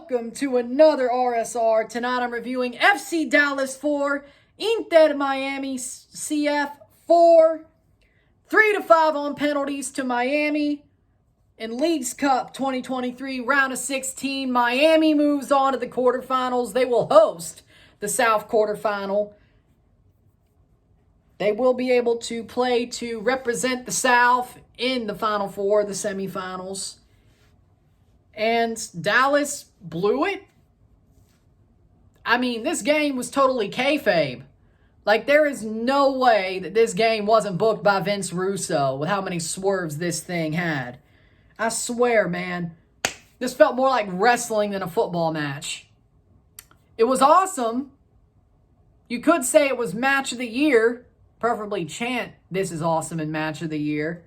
welcome to another RSR. Tonight I'm reviewing FC Dallas 4, Inter Miami CF 4. 3-5 on penalties to Miami. In Leagues Cup 2023, round of 16, Miami moves on to the quarterfinals. They will host the South quarterfinal. They will be able to play to represent the South in the Final Four, the semifinals. And Dallas blew it. I mean, this game was totally kayfabe. Like, there is no way that this game wasn't booked by Vince Russo with how many swerves this thing had. I swear, man, this felt more like wrestling than a football match. It was awesome. You could say it was match of the year. Preferably chant, "This is awesome" in match of the year.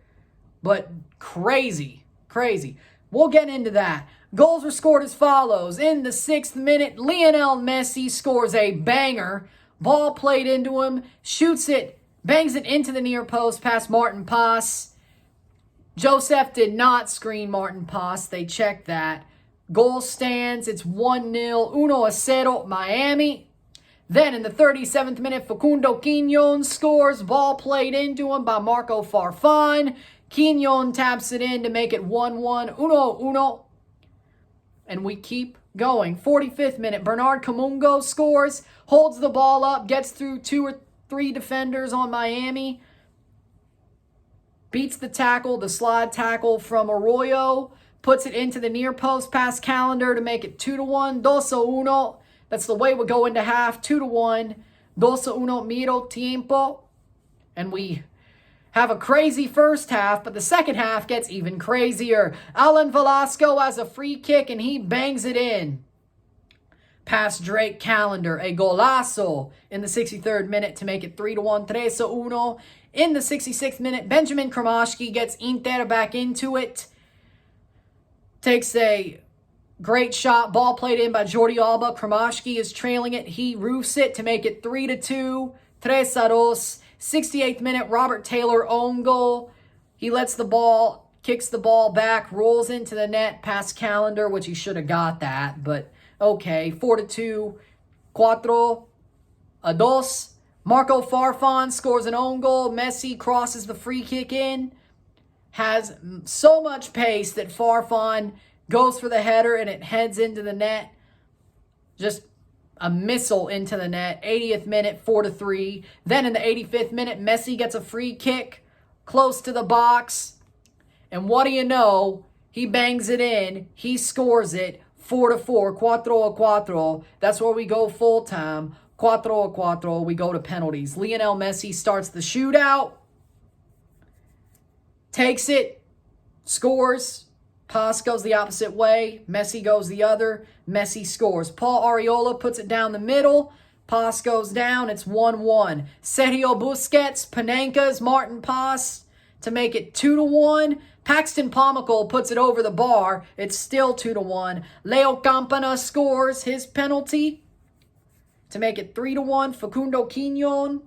But crazy, crazy. We'll get into that. Goals were scored as follows. In the 6th minute, Lionel Messi scores a banger. Ball played into him, shoots it, bangs it into the near post past Martin Pass. Joseph did not screen Martin Pass. They checked that. Goal stands. It's 1-0. 1-0 Miami. Then in the 37th minute, Facundo Quignon scores. Ball played into him by Marco Farfan. Quignon taps it in to make it 1-1. 1-1. And we keep going. 45th minute, Bernard Camungo scores. Holds the ball up. Gets through 2 or 3 defenders on Miami. Beats the tackle, the slide tackle from Arroyo. Puts it into the near post past Calendar to make it 2-1. 2-1. That's the way we go into half. 2-1. 2-1 miro tiempo. And we have a crazy first half, but the second half gets even crazier. Alan Velasco has a free kick, and he bangs it in. Past Drake Calendar, a golazo in the 63rd minute to make it 3-1. 3-1. In the 66th minute, Benjamin Kromashki gets Inter back into it. Takes a great shot. Ball played in by Jordi Alba. Kromashki is trailing it. He roofs it to make it 3-2. 3-2. 68th minute, Robert Taylor own goal. He lets the ball, kicks the ball back, rolls into the net past Calendar, which he should have got that, but okay. 4-2. 4-2. Marco Farfan scores an own goal. Messi crosses the free kick in. Has so much pace that Farfan goes for the header and it heads into the net. Just a missile into the net. 80th minute, 4-3. Then in the 85th minute, Messi gets a free kick close to the box. And what do you know? He bangs it in. He scores it. 4-4. 4-4. That's where we go full time. 4-4. We go to penalties. Lionel Messi starts the shootout. Takes it. Scores. Pass goes the opposite way. Messi goes the other. Messi scores. Paul Arriola puts it down the middle. Pass goes down. It's 1-1. Sergio Busquets, Panenka's Martin Pass to make it 2-1. Paxton Pomykal puts it over the bar. It's still 2-1. Leo Campana scores his penalty to make it 3-1. Facundo Quignon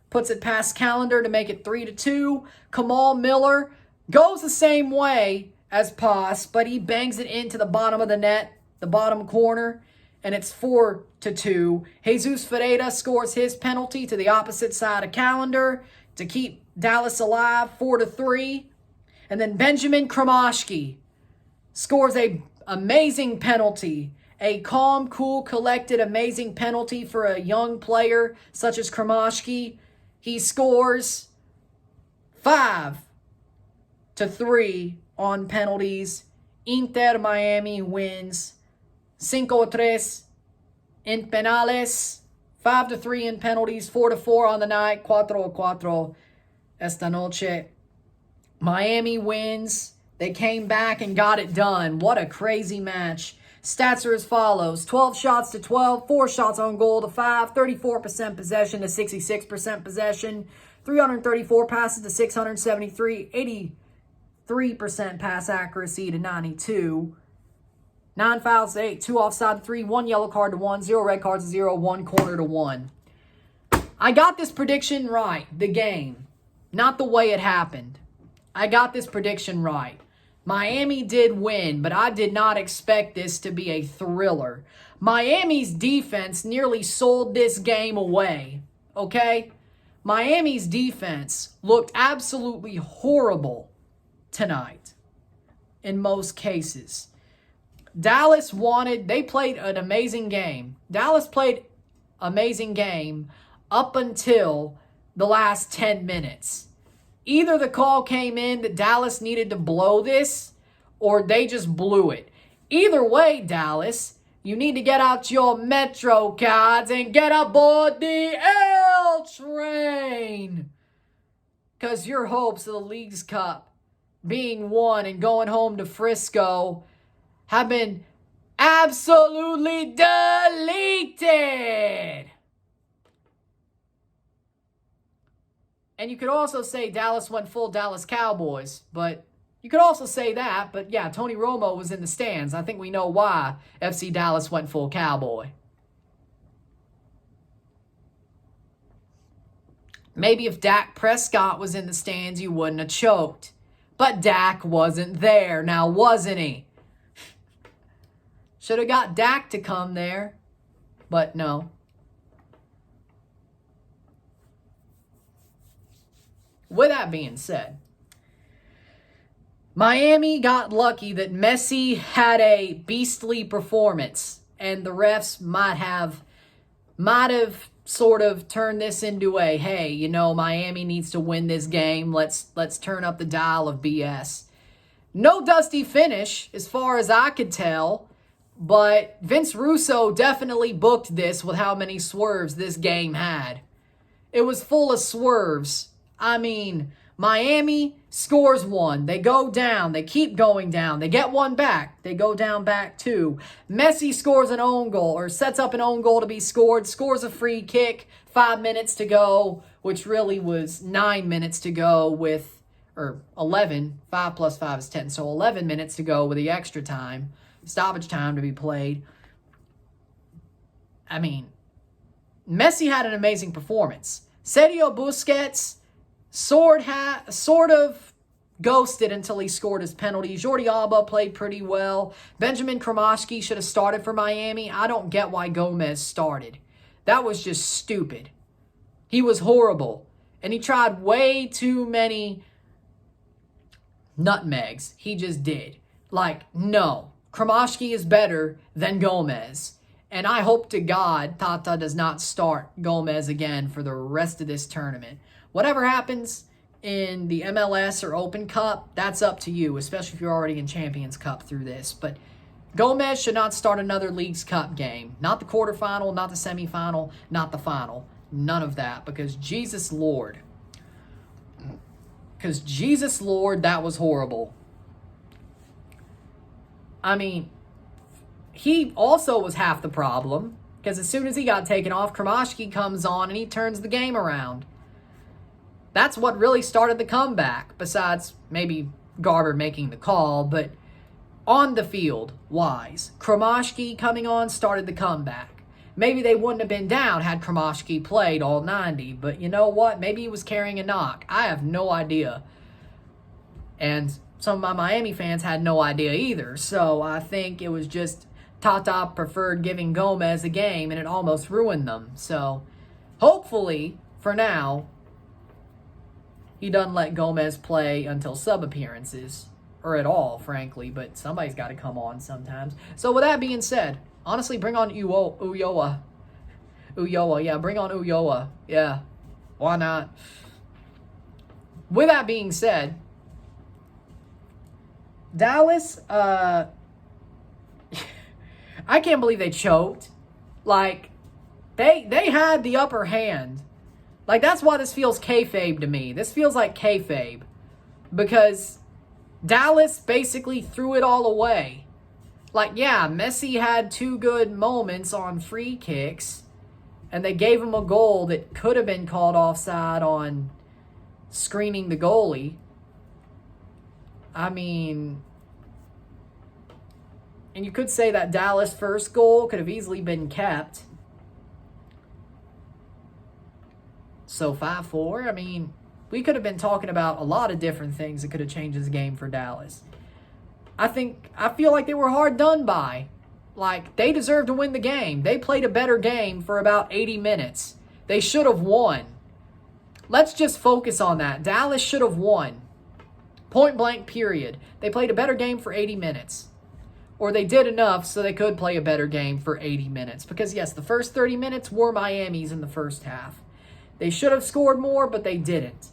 puts it past Calendar to make it 3-2. Kamal Miller goes the same way as Pass, but he bangs it into the bottom of the net, the bottom corner, and it's 4-2. Jesus Ferreira scores his penalty to the opposite side of Calendar to keep Dallas alive, 4-3. And then Benjamin Kromashki scores a amazing penalty, a calm, cool, collected, amazing penalty for a young player such as Kromashki. He scores 5-3 on penalties. Inter Miami wins 5-3 in penales. 5-3 in penalties. 4-4 on the night. 4-4 esta noche. Miami wins. They came back and got it done. What a crazy match. Stats are as follows. 12 shots to 12. 4 shots on goal to 5. 34% possession to 66% possession. 334 passes to 673. 83% pass accuracy to 92. 9 fouls to 8. 2 offside to 3. 1 yellow card to 1. 0 red cards to 0. 1 corner to 1. I got this prediction right. The game. Not the way it happened. I got this prediction right. Miami did win, but I did not expect this to be a thriller. Miami's defense nearly sold this game away, okay? Miami's defense looked absolutely horrible tonight in most cases. They played an amazing game. Dallas played amazing game up until the last 10 minutes. Either the call came in that Dallas needed to blow this, or they just blew it. Either way, Dallas, you need to get out your Metro cards and get aboard the L train. Because your hopes of the League's Cup being won and going home to Frisco have been absolutely deleted. And you could also say Dallas went full Dallas Cowboys, but you could also say that. But yeah, Tony Romo was in the stands. I think we know why FC Dallas went full Cowboy. Maybe if Dak Prescott was in the stands, you wouldn't have choked. But Dak wasn't there, now wasn't he? Should have got Dak to come there, but no. With that being said, Miami got lucky that Messi had a beastly performance, and the refs might have sort of turned this into a, hey, you know, Miami needs to win this game. Let's turn up the dial of BS. No dusty finish, as far as I could tell, but Vince Russo definitely booked this with how many swerves this game had. It was full of swerves. I mean, Miami scores one. They go down. They keep going down. They get one back. They go down back two. Messi scores an own goal, or sets up an own goal to be scored, scores a free kick, 5 minutes to go, which really was 9 minutes to go with, or 11. 5 plus 5 is 10, so 11 minutes to go with the extra time, stoppage time to be played. I mean, Messi had an amazing performance. Sergio Busquets sort of ghosted until he scored his penalty. Jordi Alba played pretty well. Benjamin Kromoski should have started for Miami. I don't get why Gomez started. That was just stupid. He was horrible. And he tried way too many nutmegs. He just did. Like, no. Kromoski is better than Gomez. And I hope to God Tata does not start Gomez again for the rest of this tournament. Whatever happens in the MLS or Open Cup, that's up to you, especially if you're already in Champions Cup through this. But Gomez should not start another Leagues Cup game. Not the quarterfinal, not the semifinal, not the final. None of that, because Jesus Lord. That was horrible. I mean, he also was half the problem, because as soon as he got taken off, Kromoski comes on and he turns the game around. That's what really started the comeback, besides maybe Garber making the call, but on the field wise, Kromoski coming on started the comeback. Maybe they wouldn't have been down had Kromoski played all 90, but you know what? Maybe he was carrying a knock. I have no idea. And some of my Miami fans had no idea either, so I think it was just Tata preferred giving Gomez a game, and it almost ruined them. So hopefully, for now, he doesn't let Gomez play until sub-appearances, or at all, frankly, but somebody's got to come on sometimes. So with that being said, honestly, bring on Ulloa. Yeah, bring on Ulloa. Yeah, why not? With that being said, Dallas, I can't believe they choked. Like, they had the upper hand. Like, that's why this feels kayfabe to me. This feels like kayfabe. Because Dallas basically threw it all away. Like, yeah, Messi had 2 good moments on free kicks. And they gave him a goal that could have been called offside on screening the goalie. I mean, and you could say that Dallas' first goal could have easily been kept. So 5-4, I mean, we could have been talking about a lot of different things that could have changed this game for Dallas. I feel like they were hard done by. Like, they deserved to win the game. They played a better game for about 80 minutes. They should have won. Let's just focus on that. Dallas should have won. Point blank, period. They played a better game for 80 minutes. Or they did enough so they could play a better game for 80 minutes. Because, yes, the first 30 minutes were Miami's in the first half. They should have scored more, but they didn't.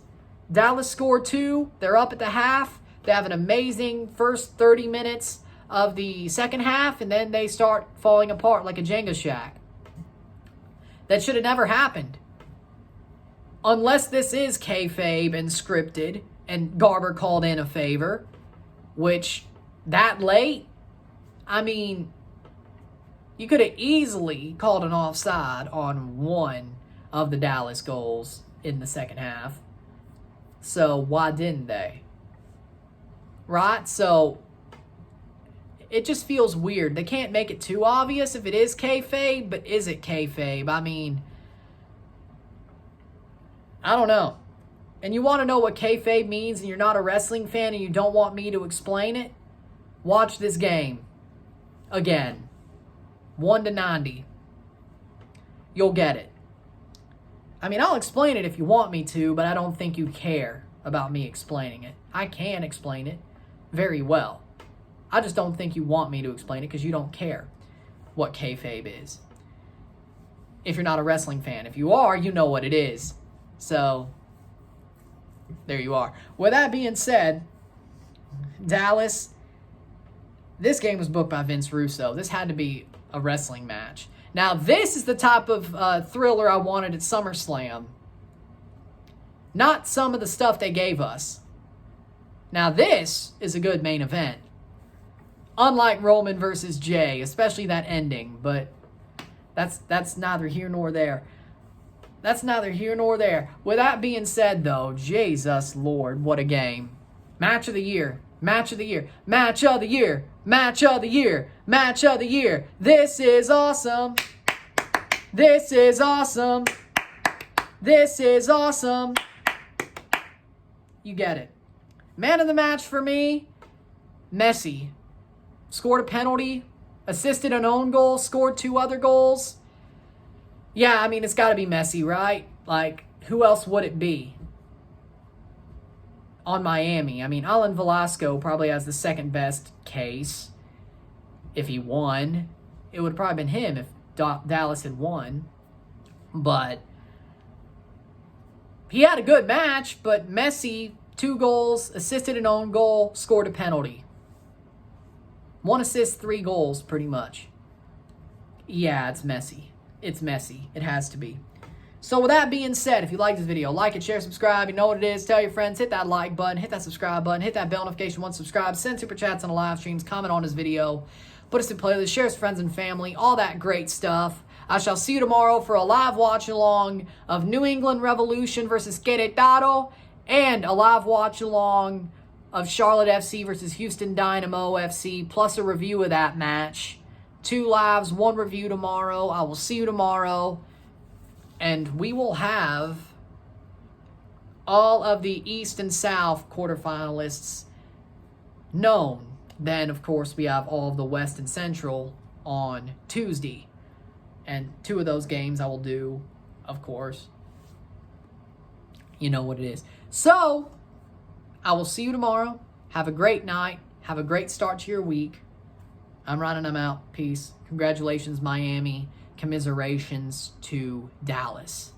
Dallas scored 2. They're up at the half. They have an amazing first 30 minutes of the second half, and then they start falling apart like a Jenga shack. That should have never happened. Unless this is kayfabe and scripted, and Garber called in a favor, which, that late, I mean, you could have easily called an offside on one of the Dallas goals in the second half. So why didn't they? Right? So it just feels weird. They can't make it too obvious if it is kayfabe, but is it kayfabe? I mean, I don't know. And you want to know what kayfabe means and you're not a wrestling fan and you don't want me to explain it? Watch this game. Again. 1-90. You'll get it. I mean, I'll explain it if you want me to, but I don't think you care about me explaining it. I can explain it very well. I just don't think you want me to explain it because you don't care what kayfabe is. If you're not a wrestling fan. If you are, you know what it is. So, there you are. With that being said, Dallas, this game was booked by Vince Russo. This had to be a wrestling match. Now, this is the type of thriller I wanted at SummerSlam. Not some of the stuff they gave us. Now, this is a good main event. Unlike Roman versus Jay, especially that ending. But that's neither here nor there. That's neither here nor there. With that being said, though, Jesus Lord, what a game. Match of the year. Match of the year. Match of the year. Match of the year. Match of the year. This is awesome. This is awesome. This is awesome. You get it. Man of the match for me, Messi. Scored a penalty, assisted an own goal, scored 2 other goals. Yeah, I mean, it's got to be Messi, right? Like, who else would it be on Miami? I mean, Alan Velasco probably has the second best case. If he won, it would have probably been him if Dallas had won. But he had a good match, but Messi, 2 goals, assisted an own goal, scored a penalty. 1 assist, 3 goals, pretty much. Yeah, it's Messi. It's Messi. It has to be. So with that being said, if you like this video, like it, share, subscribe. You know what it is. Tell your friends. Hit that like button. Hit that subscribe button. Hit that bell notification once subscribed. Send super chats on the live streams. Comment on this video. Put us in playlist. Share with friends and family. All that great stuff. I shall see you tomorrow for a live watch along of New England Revolution versus Querétaro. And a live watch along of Charlotte FC versus Houston Dynamo FC. Plus a review of that match. 2 lives, 1 review tomorrow. I will see you tomorrow. And we will have all of the East and South quarterfinalists known. Then, of course, we have all of the West and Central on Tuesday. And 2 of those games I will do, of course. You know what it is. So, I will see you tomorrow. Have a great night. Have a great start to your week. I'm Ryan, I'm out. Peace. Congratulations, Miami. Commiserations to Dallas.